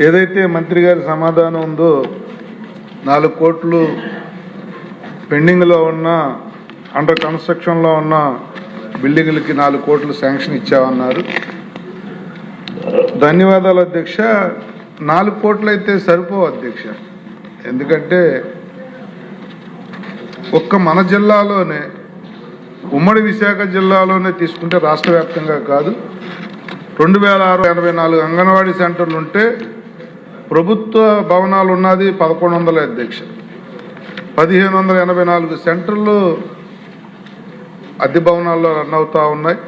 ఏదైతే మంత్రి గారి సమాధానం ఉందో 4 కోట్లు పెండింగ్లో ఉన్న అండర్ కన్స్ట్రక్షన్లో ఉన్న బిల్డింగ్లకి 4 కోట్లు శాంక్షన్ ఇచ్చామన్నారు. ధన్యవాదాలు అధ్యక్ష. 4 కోట్లు అయితే సరిపోవు అధ్యక్ష. ఎందుకంటే ఒక్క మన జిల్లాలోనే ఉమ్మడి విశాఖ జిల్లాలోనే తీసుకుంటే రాష్ట్ర వ్యాప్తంగా కాదు 2684 అంగన్వాడీ సెంటర్లు ఉంటే ప్రభుత్వ భవనాలు ఉన్నది 1100 అధ్యక్ష. 1584 సెంటర్లు అద్దె భవనాల్లో రన్ అవుతూ ఉన్నాయి.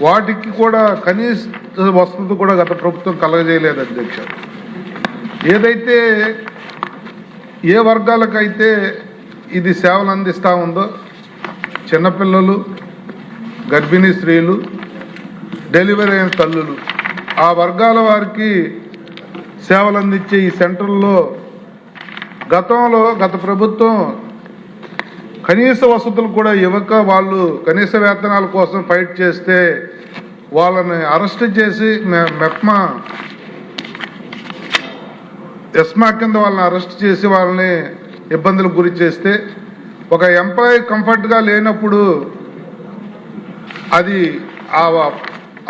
వాటికి కూడా కనీస వసతి కూడా గత ప్రభుత్వం కలగజేయలేదు అధ్యక్ష. ఏదైతే ఏ వర్గాలకైతే ఇది సేవలు అందిస్తూ ఉందో చిన్నపిల్లలు, గర్భిణీ స్త్రీలు, డెలివరీ అయిన తల్లులు, ఆ వర్గాల వారికి సేవలు అందించే ఈ సెంటర్లో గత ప్రభుత్వం కనీస వసతులు కూడా ఇవ్వక వాళ్ళు కనీస వేతనాల కోసం ఫైట్ చేస్తే వాళ్ళని అరెస్ట్ చేసి ఎస్మా కింద వాళ్ళని అరెస్ట్ చేసి వాళ్ళని ఇబ్బందులకు గురి చేస్తే ఒక ఎంప్లాయీ కంఫర్ట్గా లేనప్పుడు అది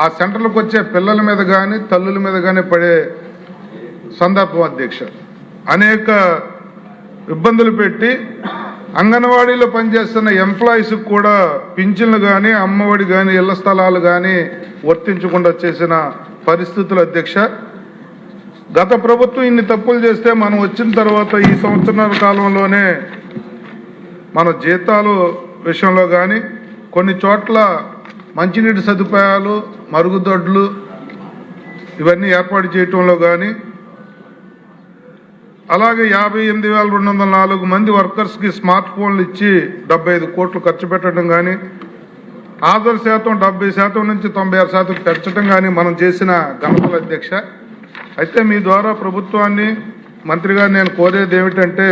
ఆ సెంటర్లకు వచ్చే పిల్లల మీద కానీ తల్లుల మీద కానీ పడే సందర్భం అధ్యక్ష. అనేక ఇబ్బందులు పెట్టి అంగన్వాడీలో పనిచేస్తున్న ఎంప్లాయీస్కి కూడా పింఛన్లు కానీ అమ్మఒడి కానీ ఇళ్ల స్థలాలు కానీ వర్తించకుండా చేసిన పరిస్థితులు అధ్యక్ష. గత ప్రభుత్వం ఇన్ని తప్పులు చేస్తే మనం వచ్చిన తర్వాత ఈ సంవత్సరాల కాలంలోనే మన జీతాలు విషయంలో కానీ కొన్ని చోట్ల మంచినీటి సదుపాయాలు, మరుగుదొడ్లు ఇవన్నీ ఏర్పాటు చేయటంలో కానీ, అలాగే 58,204 మంది వర్కర్స్కి స్మార్ట్ ఫోన్లు ఇచ్చి 75 కోట్లు ఖర్చు పెట్టడం కానీ, ఆధార్ శాతం 70% నుంచి 96% పెంచడం కానీ మనం చేసిన ఘనతలు అధ్యక్ష. అయితే మీ ద్వారా ప్రభుత్వాన్ని, మంత్రి గారు నేను కోరేది ఏమిటంటే,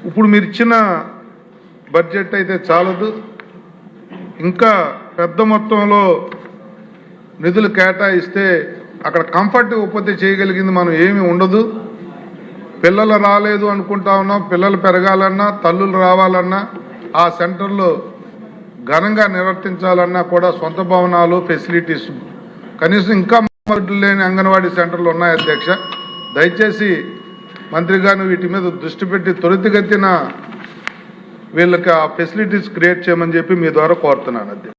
ఇప్పుడు మీరు ఇచ్చిన బడ్జెట్ అయితే చాలదు, ఇంకా పెద్ద మొత్తంలో నిధులు కేటాయిస్తే అక్కడ కంఫర్ట్ ఉత్పత్తి చేయగలిగింది మనం ఏమీ ఉండదు. పిల్లలు రాలేదు అనుకుంటా ఉన్నాం, పిల్లలు పెరగాలన్నా, తల్లులు రావాలన్నా, ఆ సెంటర్లో ఘనంగా నిర్వర్తించాలన్నా కూడా సొంత భవనాలు, ఫెసిలిటీస్ కనీసం ఇంకా లేని అంగన్వాడీ సెంటర్లు ఉన్నాయి అధ్యక్ష. దయచేసి మంత్రి గారు వీటి మీద దృష్టి పెట్టి త్వరితగతిన వీళ్ళకి ఆ ఫెసిలిటీస్ క్రియేట్ చేయమని చెప్పి మీ ద్వారా కోరుతున్నాను అధ్యక్ష.